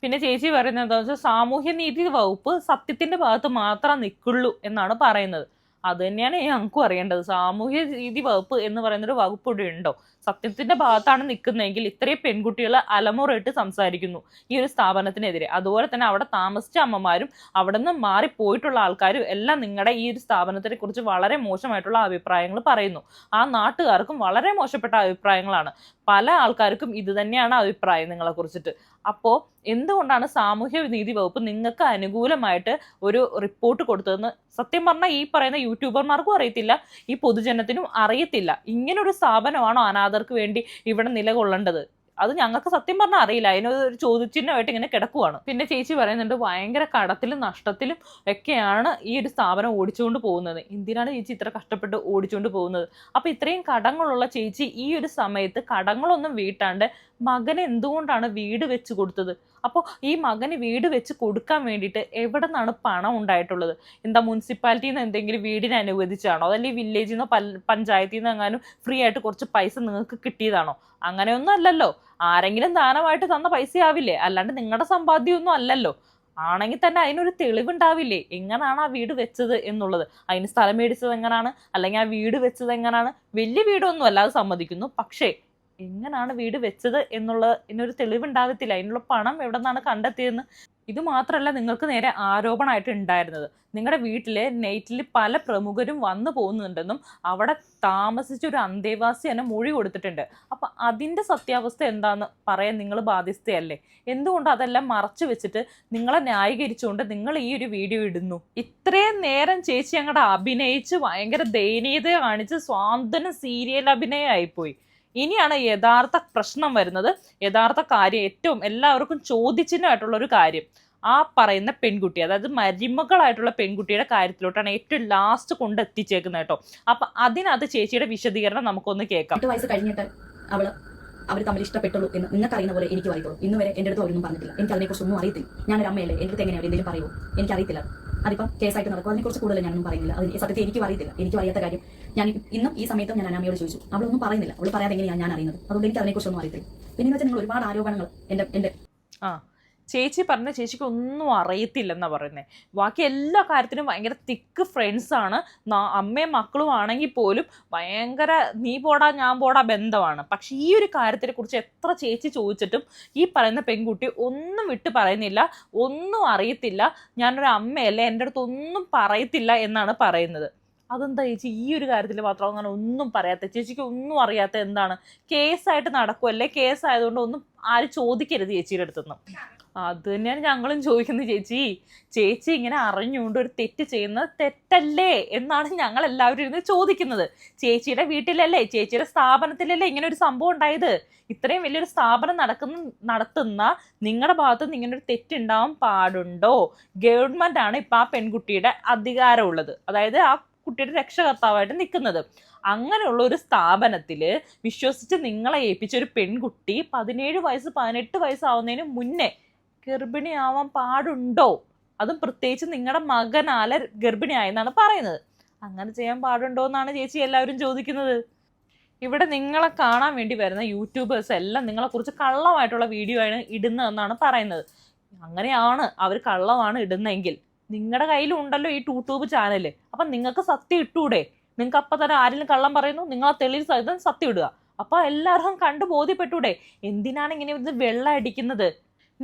പിന്നെ ചേച്ചി പറയുന്നത് എന്താ വെച്ചാൽ സാമൂഹ്യനീതി വകുപ്പ് സത്യത്തിന്റെ ഭാഗത്ത് മാത്രം നിൽക്കുള്ളൂ എന്നാണ് പറയുന്നത്. അത് തന്നെയാണ് ഞങ്ങൾക്കും അറിയേണ്ടത്. സാമൂഹ്യ നീതി വകുപ്പ് എന്ന് പറയുന്നൊരു വകുപ്പ് ഇവിടെ ഉണ്ടോ? സത്യത്തിന്റെ ഭാഗത്താണ് നിൽക്കുന്നതെങ്കിൽ ഇത്രയും പെൺകുട്ടികൾ അലമുറയിട്ട് സംസാരിക്കുന്നു ഈ ഒരു സ്ഥാപനത്തിനെതിരെ. അതുപോലെ തന്നെ അവിടെ താമസിച്ച അമ്മമാരും അവിടെ നിന്ന് മാറിപ്പോയിട്ടുള്ള ആൾക്കാരും എല്ലാം നിങ്ങളുടെ ഈ ഒരു സ്ഥാപനത്തിനെ കുറിച്ച് വളരെ മോശമായിട്ടുള്ള അഭിപ്രായങ്ങൾ പറയുന്നു. ആ നാട്ടുകാർക്കും വളരെ മോശപ്പെട്ട അഭിപ്രായങ്ങളാണ്. പല ആൾക്കാർക്കും ഇത് തന്നെയാണ് അഭിപ്രായം നിങ്ങളെ കുറിച്ചിട്ട്. അപ്പോൾ എന്തുകൊണ്ടാണ് സാമൂഹ്യ നീതി വകുപ്പ് നിങ്ങൾക്ക് അനുകൂലമായിട്ട് ഒരു റിപ്പോർട്ട് കൊടുത്തതെന്ന് സത്യം പറഞ്ഞാൽ ഈ പറയുന്ന യൂട്യൂബർമാർക്കും അറിയത്തില്ല, ഈ പൊതുജനത്തിനും അറിയത്തില്ല. ഇങ്ങനൊരു സ്ഥാപനമാണോ അനാഥർക്ക് വേണ്ടി ഇവിടെ നിലകൊള്ളേണ്ടത്? അത് ഞങ്ങൾക്ക് സത്യം പറഞ്ഞാൽ അറിയില്ല. അതിനൊരു ചോദ്യചിഹ്നമായിട്ട് ഇങ്ങനെ കിടക്കുവാണ്. പിന്നെ ചേച്ചി പറയുന്നുണ്ട് ഭയങ്കര കടത്തിലും നഷ്ടത്തിലും ഒക്കെയാണ് ഈ ഒരു സ്ഥാപനം ഓടിച്ചുകൊണ്ട് പോകുന്നത്. എന്തിനാണ് ചേച്ചി ഇത്ര കഷ്ടപ്പെട്ട് ഓടിച്ചുകൊണ്ട് പോകുന്നത്? അപ്പൊ ഇത്രയും കടങ്ങളുള്ള ചേച്ചി ഈ ഒരു സമയത്ത് കടങ്ങളൊന്നും വീട്ടാണ്ട് മകന് എന്തുകൊണ്ടാണ് വീട് വെച്ച് കൊടുത്തത്? അപ്പോൾ ഈ മകന് വീട് വെച്ച് കൊടുക്കാൻ വേണ്ടിയിട്ട് എവിടെ നിന്നാണ് പണം ഉണ്ടായിട്ടുള്ളത്? എന്താ മുനിസിപ്പാലിറ്റിയിൽ നിന്ന് എന്തെങ്കിലും വീടിന് അനുവദിച്ചാണോ? അതല്ലെങ്കിൽ വില്ലേജിൽ നിന്നോ പഞ്ചായത്തിൽ നിന്ന് എങ്ങാനും ഫ്രീ ആയിട്ട് കുറച്ച് പൈസ നിങ്ങൾക്ക് കിട്ടിയതാണോ? അങ്ങനെയൊന്നും അല്ലല്ലോ. ആരെങ്കിലും ദാനമായിട്ട് തന്ന പൈസയാവില്ലേ? അല്ലാണ്ട് നിങ്ങളുടെ സമ്പാദ്യമൊന്നും അല്ലല്ലോ. ആണെങ്കിൽ തന്നെ അതിനൊരു തെളിവുണ്ടാവില്ലേ എങ്ങനെയാണ് ആ വീട് വെച്ചത് എന്നുള്ളത്? അതിന് സ്ഥലം മേടിച്ചത് എങ്ങനെയാണ്, അല്ലെങ്കിൽ ആ വീട് വെച്ചത് എങ്ങനെയാണ്? വലിയ വീടൊന്നും അല്ലാതെ സമ്മതിക്കുന്നു, പക്ഷേ എങ്ങനെയാണ് വീട് വെച്ചത് എന്നുള്ളത് ഇതിനൊരു തെളിവുണ്ടാകത്തില്ല. അതിനുള്ള പണം എവിടെ നിന്നാണ് കണ്ടെത്തിയതെന്ന്. ഇത് മാത്രമല്ല, നിങ്ങൾക്ക് നേരെ ആരോപണമായിട്ട് ഉണ്ടായിരുന്നത് നിങ്ങളുടെ വീട്ടിലെ നൈറ്റിൽ പല പ്രമുഖരും വന്നു പോകുന്നുണ്ടെന്നും അവിടെ താമസിച്ചൊരു അന്തേവാസി തന്നെ മൊഴി കൊടുത്തിട്ടുണ്ട്. അപ്പം അതിൻ്റെ സത്യാവസ്ഥ എന്താണെന്ന് പറയാൻ നിങ്ങൾ ബാധ്യസ്ഥയല്ലേ? എന്തുകൊണ്ട് അതെല്ലാം മറച്ചു വെച്ചിട്ട് നിങ്ങളെ ന്യായീകരിച്ചുകൊണ്ട് നിങ്ങൾ ഈ ഒരു വീഡിയോ ഇടുന്നു? ഇത്രയും നേരം ചേച്ചി അങ്ങോട്ട് അഭിനയിച്ച് ഭയങ്കര ദയനീയത കാണിച്ച് സ്വാന്തന സീരിയൽ അഭിനയമായിപ്പോയി. ഇനിയാണ് യഥാർത്ഥ പ്രശ്നം വരുന്നത്. യഥാർത്ഥ കാര്യം, ഏറ്റവും എല്ലാവർക്കും ചോദ്യചിഹ്നമായിട്ടുള്ള ഒരു കാര്യം, ആ പറയുന്ന പെൺകുട്ടി, അതായത് മരുമകളായിട്ടുള്ള പെൺകുട്ടിയുടെ കാര്യത്തിലോട്ടാണ് ഏറ്റവും ലാസ്റ്റ് കൊണ്ടെത്തിച്ചേക്കുന്നത് കേട്ടോ. അപ്പൊ അതിനകത്ത് ചേച്ചിയുടെ വിശദീകരണം നമുക്കൊന്ന് കേൾക്കാം. 8 വയസ്സ് കഴിഞ്ഞിട്ട് അവർ തമ്മിൽ ഇഷ്ടപ്പെട്ടുള്ളൂ എന്ന് നിങ്ങൾക്ക് അറിയുന്ന പോലെ എനിക്ക് അറിയത്തുള്ളൂ. ഇന്ന് വരെ എൻ്റെ അടുത്ത് അവരൊന്നും പറഞ്ഞിട്ടില്ല. എനിക്ക് അതിനെക്കുറിച്ച് ഒന്നും അറിയത്തില്ല. ഞാനൊരു അമ്മയല്ലേ, എൻ്റെ അടുത്ത് എങ്ങനെയാണ് എന്തെങ്കിലും പറയുമോ? എനിക്കറിയത്തില്ല. അതിപ്പം കേസായിട്ട് നടക്കും. അതിനെക്കുറിച്ച് കൂടുതൽ ഞാനൊന്നും പറയുന്നില്ല. അതിന് സത്യത്തിൽ എനിക്കും അറിയത്തില്ല. എനിക്കും അറിയാത്ത കാര്യം ഞാൻ ഇന്നും ഈ സമയത്തും ഞാൻ അനാമയോട് ചോദിച്ചു. അവളൊന്നും പറയുന്നില്ല. അവൾ പറയാതെ എങ്ങനെയാണ് ഞാൻ അറിയുന്നത്? അതുകൊണ്ട് എനിക്ക് അതിനെക്കുറിച്ചൊന്നും അറിയത്തില്ല. പിന്നെ വെച്ചാൽ നിങ്ങൾ ഒരുപാട് ആരോപണങ്ങൾ എൻ്റെ ചേച്ചി പറഞ്ഞ ചേച്ചിക്ക് ഒന്നും അറിയത്തില്ലെന്നാണ് പറയുന്നത്. ബാക്കി എല്ലാ കാര്യത്തിനും ഭയങ്കര തിക്ക് ഫ്രണ്ട്സാണ്. അമ്മയും മക്കളും ആണെങ്കിൽ പോലും ഭയങ്കര നീ പോടാ ഞാൻ പോടാ ബന്ധമാണ്. പക്ഷെ ഈ ഒരു കാര്യത്തിനെ കുറിച്ച് എത്ര ചേച്ചി ചോദിച്ചിട്ടും ഈ പറയുന്ന പെൺകുട്ടി ഒന്നും വിട്ട് പറയുന്നില്ല, ഒന്നും അറിയത്തില്ല, ഞാനൊരു അമ്മയല്ലേ, എൻ്റെ അടുത്ത് ഒന്നും പറയത്തില്ല എന്നാണ് പറയുന്നത്. അതെന്താ ചേച്ചി ഈ ഒരു കാര്യത്തിൽ മാത്രം അങ്ങനെ ഒന്നും പറയാത്ത? ചേച്ചിക്ക് ഒന്നും അറിയാത്ത എന്താണ്? കേസായിട്ട് നടക്കുമല്ലേ? കേസായതുകൊണ്ട് ഒന്നും ആരും ചോദിക്കരുത് ചേച്ചിയുടെ അടുത്തുനിന്ന്. അത് തന്നെയാണ് ഞങ്ങളും ചോദിക്കുന്നത് ചേച്ചി. ചേച്ചി ഇങ്ങനെ അറിഞ്ഞുകൊണ്ട് ഒരു തെറ്റ് ചെയ്യുന്നത് തെറ്റല്ലേ എന്നാണ് ഞങ്ങൾ എല്ലാവരും ഇരുന്ന് ചോദിക്കുന്നത്. ചേച്ചിയുടെ വീട്ടിലല്ലേ, ചേച്ചിയുടെ സ്ഥാപനത്തിലല്ലേ ഇങ്ങനെ ഒരു സംഭവം ഉണ്ടായത്? ഇത്രയും വലിയൊരു സ്ഥാപനം നടത്തുന്ന നിങ്ങളുടെ ഭാഗത്ത് നിന്ന് ഇങ്ങനെ ഒരു തെറ്റുണ്ടാവാൻ പാടുണ്ടോ? ഗവൺമെന്റ് ആണ് ഇപ്പൊ ആ പെൺകുട്ടിയുടെ അധികാരമുള്ളത്, അതായത് ആ കുട്ടിയുടെ രക്ഷകർത്താവായിട്ട് നിൽക്കുന്നത്. അങ്ങനെയുള്ള ഒരു സ്ഥാപനത്തില് വിശ്വസിച്ച് നിങ്ങളെ ഏൽപ്പിച്ച ഒരു പെൺകുട്ടി 17 വയസ്സ് 18 വയസ്സാവുന്നതിന് മുന്നേ ഗർഭിണിയാവാൻ പാടുണ്ടോ? അതും പ്രത്യേകിച്ച് നിങ്ങളുടെ മകനാലെ ഗർഭിണിയായെന്നാണ് പറയുന്നത്. അങ്ങനെ ചെയ്യാൻ പാടുണ്ടോ എന്നാണ് ചേച്ചി എല്ലാവരും ചോദിക്കുന്നത്. ഇവിടെ നിങ്ങളെ കാണാൻ വേണ്ടി വരുന്ന യൂട്യൂബേഴ്സ് എല്ലാം നിങ്ങളെക്കുറിച്ച് കള്ളമായിട്ടുള്ള വീഡിയോ ആണ് ഇടുന്നതെന്നാണ് പറയുന്നത്. അങ്ങനെയാണ് അവർ കള്ളമാണ് ഇടുന്നതെങ്കിൽ നിങ്ങളുടെ കയ്യിലും ഉണ്ടല്ലോ ഈ യൂട്യൂബ് ചാനല്. അപ്പം നിങ്ങൾക്ക് സത്യം ഇട്ടൂടെ? നിങ്ങൾക്ക് അപ്പം തന്നെ ആരെങ്കിലും കള്ളം പറയുന്നു, നിങ്ങൾ ആ തെളിവ് സഹിതം സത്യം ഇടുക. അപ്പം എല്ലാവർക്കും കണ്ടു ബോധ്യപ്പെട്ടൂടെ? എന്തിനാണ് ഇങ്ങനെ ഇത് വെള്ളം അടിക്കുന്നത്?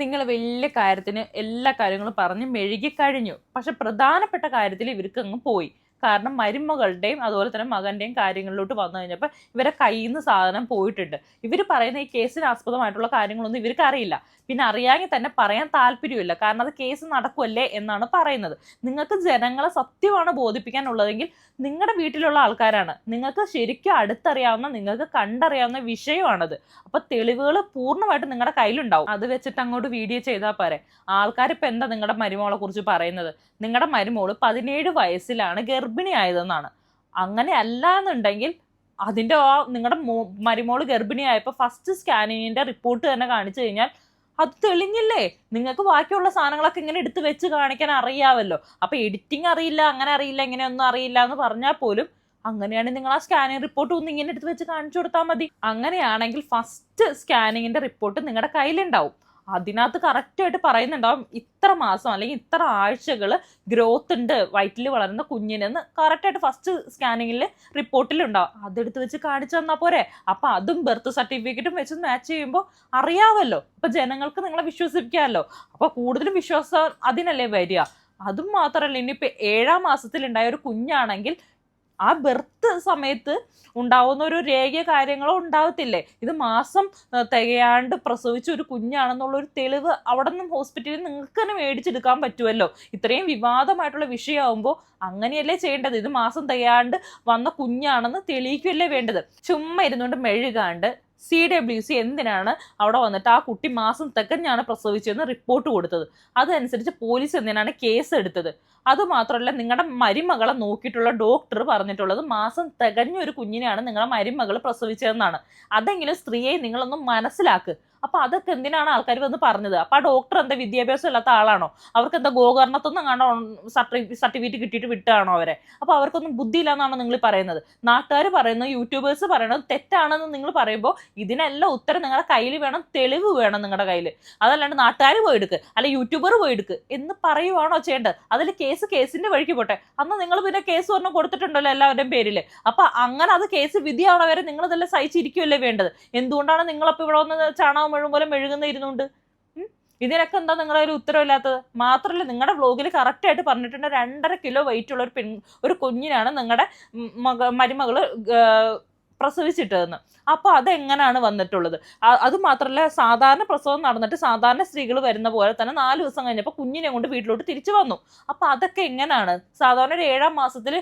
നിങ്ങൾ വലിയ കാര്യത്തിന് എല്ലാ കാര്യങ്ങളും പറഞ്ഞ് മെഴുകിക്കഴിഞ്ഞു. പക്ഷെ പ്രധാനപ്പെട്ട കാര്യത്തിൽ ഇവർക്ക് അങ്ങ് പോയി. കാരണം മരുമകളുടെയും അതുപോലെ തന്നെ മകന്റെയും കാര്യങ്ങളിലോട്ട് വന്നു കഴിഞ്ഞപ്പോൾ ഇവരെ കയ്യിൽ നിന്ന് സാധനം പോയിട്ടുണ്ട്. ഇവർ പറയുന്ന ഈ കേസിന് ആസ്പദമായിട്ടുള്ള കാര്യങ്ങളൊന്നും ഇവർക്ക് അറിയില്ല. പിന്നെ അറിയാമെങ്കിൽ തന്നെ പറയാൻ താല്പര്യമില്ല, കാരണം അത് കേസ് നടക്കുമല്ലേ എന്നാണ് പറയുന്നത്. നിങ്ങൾക്ക് ജനങ്ങളെ സത്യമാണ് ബോധിപ്പിക്കാനുള്ളതെങ്കിൽ നിങ്ങളുടെ വീട്ടിലുള്ള ആൾക്കാരാണ്, നിങ്ങൾക്ക് ശരിക്കും അടുത്തറിയാവുന്ന, നിങ്ങൾക്ക് കണ്ടറിയാവുന്ന വിഷയമാണത്. അപ്പൊ തെളിവുകൾ പൂർണ്ണമായിട്ട് നിങ്ങളുടെ കയ്യിലുണ്ടാവും. അത് വെച്ചിട്ട് അങ്ങോട്ട് വീഡിയോ ചെയ്താൽ പോരെ. ആൾക്കാരിപ്പോൾ എന്താ നിങ്ങളുടെ മരുമോളെ കുറിച്ച് പറയുന്നത്? നിങ്ങളുടെ മരുമോള് 17 വയസ്സിലാണ് ഗർഭിണിയായതെന്നാണ്. അങ്ങനെ അല്ല എന്നുണ്ടെങ്കിൽ അതിൻ്റെ നിങ്ങളുടെ മരുമോള് ഗർഭിണിയായപ്പോൾ ഫസ്റ്റ് സ്കാനിങ്ങിന്റെ റിപ്പോർട്ട് തന്നെ കാണിച്ചു കഴിഞ്ഞാൽ അത് തെളിഞ്ഞില്ലേ? നിങ്ങൾക്ക് ബാക്കിയുള്ള സാധനങ്ങളൊക്കെ ഇങ്ങനെ എടുത്ത് വെച്ച് കാണിക്കാൻ അറിയാമല്ലോ. അപ്പൊ എഡിറ്റിംഗ് അറിയില്ല, അങ്ങനെ അറിയില്ല, ഇങ്ങനെയൊന്നും അറിയില്ല എന്ന് പറഞ്ഞാൽ പോലും അങ്ങനെയാണെങ്കിൽ നിങ്ങൾ ആ സ്കാനിങ് റിപ്പോർട്ട് ഒന്ന് ഇങ്ങനെ എടുത്ത് വെച്ച് കാണിച്ചു കൊടുത്താൽ മതി. അങ്ങനെയാണെങ്കിൽ ഫസ്റ്റ് സ്കാനിങ്ങിന്റെ റിപ്പോർട്ട് നിങ്ങളുടെ കയ്യിലുണ്ടാവും. അതിനകത്ത് കറക്റ്റായിട്ട് പറയുന്നുണ്ടാവും ഇത്ര മാസം അല്ലെങ്കിൽ ഇത്ര ആഴ്ചകൾ ഗ്രോത്ത് ഉണ്ട് വയറ്റിൽ വളരുന്ന കുഞ്ഞിനെന്ന് കറക്റ്റായിട്ട് ഫസ്റ്റ് സ്കാനിങ്ങിൽ റിപ്പോർട്ടിലുണ്ടാവും. അതെടുത്ത് വെച്ച് കാണിച്ചു തന്നാൽ പോരെ? അപ്പൊ അതും ബർത്ത് സർട്ടിഫിക്കറ്റും വെച്ച് മാച്ച് ചെയ്യുമ്പോൾ അറിയാമല്ലോ. അപ്പൊ ജനങ്ങൾക്ക് നിങ്ങളെ വിശ്വസിപ്പിക്കാമല്ലോ. അപ്പൊ കൂടുതലും വിശ്വാസം അതിനല്ലേ വരിക. അതും മാത്രമല്ല, ഇനിയിപ്പോൾ 7-ാം മാസത്തിലുണ്ടായ ഒരു കുഞ്ഞാണെങ്കിൽ ആ ബർത്ത് സമയത്ത് ഉണ്ടാവുന്ന ഒരു രേഖ കാര്യങ്ങളോ ഉണ്ടാവത്തില്ലേ? ഇത് മാസം തികയാണ്ട് പ്രസവിച്ച ഒരു കുഞ്ഞാണെന്നുള്ളൊരു തെളിവ് അവിടെ നിന്നും ഹോസ്പിറ്റലിൽ നിങ്ങൾക്ക് തന്നെ മേടിച്ചെടുക്കാൻ പറ്റുമല്ലോ. ഇത്രയും വിവാദമായിട്ടുള്ള വിഷയമാകുമ്പോൾ അങ്ങനെയല്ലേ ചെയ്യേണ്ടത്? ഇത് മാസം തികയാണ്ട് വന്ന കുഞ്ഞാണെന്ന് തെളിയിക്കുകയല്ലേ വേണ്ടത്. ചുമ്മാ ഇരുന്നുകൊണ്ട് മെഴുകാണ്ട് CWC എന്തിനാണ് അവിടെ വന്നിട്ട് ആ കുട്ടി മാസം തികഞ്ഞാണ് പ്രസവിച്ചതെന്ന് റിപ്പോർട്ട് കൊടുത്തത്? അതനുസരിച്ച് പോലീസ് എന്തിനാണ് കേസ് എടുത്തത്? അതുമാത്രമല്ല, നിങ്ങളുടെ മരുമകളെ നോക്കിയിട്ടുള്ള ഡോക്ടർ പറഞ്ഞിട്ടുള്ളത് മാസം തികഞ്ഞ ഒരു കുഞ്ഞിനെയാണ് നിങ്ങളുടെ മരുമകൾ പ്രസവിച്ചതെന്നാണ്. അതെങ്കിലും സ്ത്രീയെ നിങ്ങളൊന്നും മനസ്സിലാക്ക്. അപ്പൊ അതൊക്കെ എന്തിനാണ് ആൾക്കാർ വന്ന് പറഞ്ഞത്? അപ്പൊ ആ ഡോക്ടർ എന്താ വിദ്യാഭ്യാസം ഇല്ലാത്ത ആളാണോ? അവർക്ക് എന്താ ഗോകർണത്തൊന്നും കാണോ സർട്ടിഫിക്കറ്റ് കിട്ടിയിട്ട് വിട്ടാണോ അവരെ? അപ്പൊ അവർക്കൊന്നും ബുദ്ധിയില്ലാന്നാണോ നിങ്ങൾ പറയുന്നത്? നാട്ടുകാർ പറയുന്നത്, യൂട്യൂബേഴ്സ് പറയുന്നത് തെറ്റാണെന്ന് നിങ്ങൾ പറയുമ്പോൾ ഇതിനെല്ലാം ഉത്തരം നിങ്ങളുടെ കയ്യിൽ വേണം, തെളിവ് വേണം നിങ്ങളുടെ കയ്യിൽ. അതല്ലാണ്ട് നാട്ടുകാർ പോയെടുക്ക് അല്ല യൂട്യൂബർ പോയെടുക്ക് എന്ന് പറയുവാണോ ചെയ്യേണ്ടത്? അതിൽ കേസിന്റെ വഴിക്ക് പോട്ടെ. അന്ന് നിങ്ങൾ പിന്നെ കേസ് ഒരെണ്ണം കൊടുത്തിട്ടുണ്ടല്ലോ എല്ലാവരുടെയും പേരിൽ. അപ്പൊ അങ്ങനെ അത് കേസ് വിധിയാവണ വരെ നിങ്ങൾ ഇതെല്ലാം സഹിച്ചിരിക്കുമല്ലേ വേണ്ടത്? എന്തുകൊണ്ടാണ് നിങ്ങളപ്പോൾ ഇവിടെ വന്ന് ചാണകം പോലെ മെഴുകുന്ന ഇരുന്നുണ്ട്? ഇതിനൊക്കെ എന്താ നിങ്ങളുടെ ഒരു ഉത്തരവില്ലാത്തത്? മാത്രമല്ല, നിങ്ങളുടെ വ്ലോഗിൽ കറക്റ്റായിട്ട് പറഞ്ഞിട്ടുണ്ട് 2.5 കിലോ വെയിറ്റ് ഉള്ള ഒരു കുഞ്ഞിനാണ് നിങ്ങളുടെ മരുമകള് പ്രസവിച്ചിട്ടതെന്ന്. അപ്പൊ അതെങ്ങനെയാണ് വന്നിട്ടുള്ളത്? അത് മാത്രമല്ല, സാധാരണ പ്രസവം നടന്നിട്ട് സാധാരണ സ്ത്രീകൾ വരുന്ന പോലെ തന്നെ 4 ദിവസം കഴിഞ്ഞപ്പോൾ കുഞ്ഞിനെ കൊണ്ട് വീട്ടിലോട്ട് തിരിച്ചു വന്നു. അപ്പൊ അതൊക്കെ എങ്ങനെയാണ്? സാധാരണ ഒരു 7-ാം മാസത്തിൽ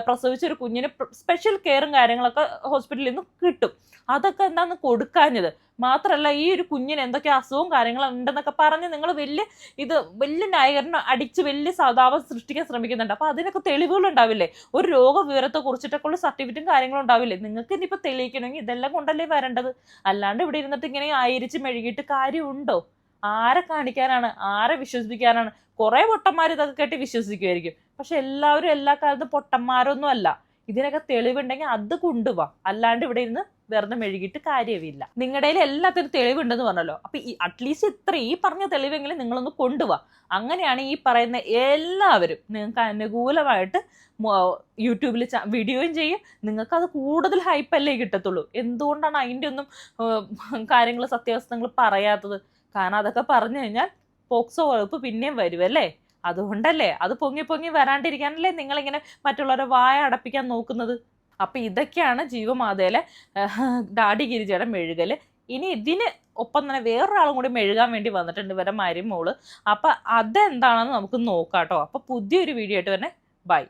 പ്രസവിച്ച ഒരു കുഞ്ഞിന് സ്പെഷ്യൽ കെയറും കാര്യങ്ങളൊക്കെ ഹോസ്പിറ്റലിൽ നിന്ന് കിട്ടും. അതൊക്കെ എന്താന്ന് കൊടുക്കാഞ്ഞത്? മാത്രമല്ല, ഈ ഒരു കുഞ്ഞിന് എന്തൊക്കെ അസുഖവും കാര്യങ്ങളും ഉണ്ടെന്നൊക്കെ പറഞ്ഞ് നിങ്ങൾ വലിയ ന്യായീകരണം അടിച്ച് വലിയ സദാവം സൃഷ്ടിക്കാൻ ശ്രമിക്കുന്നുണ്ട്. അപ്പൊ അതിനൊക്കെ തെളിവുകൾ ഉണ്ടാവില്ലേ? ഒരു രോഗവിവരത്തെ കുറിച്ചിട്ടൊക്കെ ഉള്ള സർട്ടിഫിക്കറ്റും കാര്യങ്ങളും ഉണ്ടാവില്ലേ? നിങ്ങൾക്ക് ഇനിയിപ്പോൾ തെളിയിക്കണമെങ്കിൽ ഇതെല്ലാം കൊണ്ടല്ലേ വരേണ്ടത്. അല്ലാണ്ട് ഇവിടെ ഇരുന്നിട്ട് ഇങ്ങനെ ആയിരിച്ച് മെഴുകിയിട്ട് കാര്യമുണ്ടോ? ആരെ കാണിക്കാനാണ്? ആരെ വിശ്വസിപ്പിക്കാനാണ്? കുറെ പൊട്ടന്മാർ ഇതൊക്കെ കേട്ട് വിശ്വസിക്കുമായിരിക്കും. പക്ഷെ എല്ലാവരും എല്ലാ കാലത്തും പൊട്ടന്മാരൊന്നും അല്ല. ഇതിനൊക്കെ തെളിവുണ്ടെങ്കിൽ അത് കൊണ്ടുപോവാ. അല്ലാണ്ട് ഇവിടെ ഇരുന്ന് വെറുതെ മെഴുകിയിട്ട് കാര്യമില്ല. നിങ്ങളുടെ കയ്യിൽ എല്ലാത്തിനും തെളിവുണ്ടെന്ന് പറഞ്ഞല്ലോ. അപ്പൊ അറ്റ്ലീസ്റ്റ് ഈ പറഞ്ഞ തെളിവെങ്കിലും നിങ്ങളൊന്ന് കൊണ്ടുപോവാ. അങ്ങനെയാണ് ഈ പറയുന്ന എല്ലാവരും നിങ്ങൾക്ക് അനുകൂലമായിട്ട് യൂട്യൂബിൽ വീഡിയോയും ചെയ്യും. നിങ്ങൾക്ക് അത് കൂടുതൽ ഹൈപ്പല്ലേ കിട്ടത്തുള്ളൂ. എന്തുകൊണ്ടാണ് അതിൻ്റെ ഒന്നും കാര്യങ്ങൾ സത്യാവസ്ഥകൾ പറയാത്തത്? കാരണം അതൊക്കെ പറഞ്ഞു കഴിഞ്ഞാൽ പോക്സോ വകുപ്പ് പിന്നെയും വരുമല്ലേ. അതുകൊണ്ടല്ലേ, അത് പൊങ്ങി വരാണ്ടിരിക്കാനല്ലേ നിങ്ങളിങ്ങനെ മറ്റുള്ളവരെ വായ അടപ്പിക്കാൻ നോക്കുന്നത്. അപ്പൊ ഇതൊക്കെയാണ് ജീവമാതയിലെ ഡാഡി ഗിരിജയുടെ മെഴുകല്. ഇനി ഇതിന് ഒപ്പം തന്നെ വേറൊരാളും കൂടി മെഴുകാൻ വേണ്ടി വന്നിട്ടുണ്ട് ഇവരെ മരുമോള്. അപ്പൊ അതെന്താണെന്ന് നമുക്ക് നോക്കാം കേട്ടോ. അപ്പൊ പുതിയൊരു വീഡിയോ ആയിട്ട് തന്നെ ബൈ.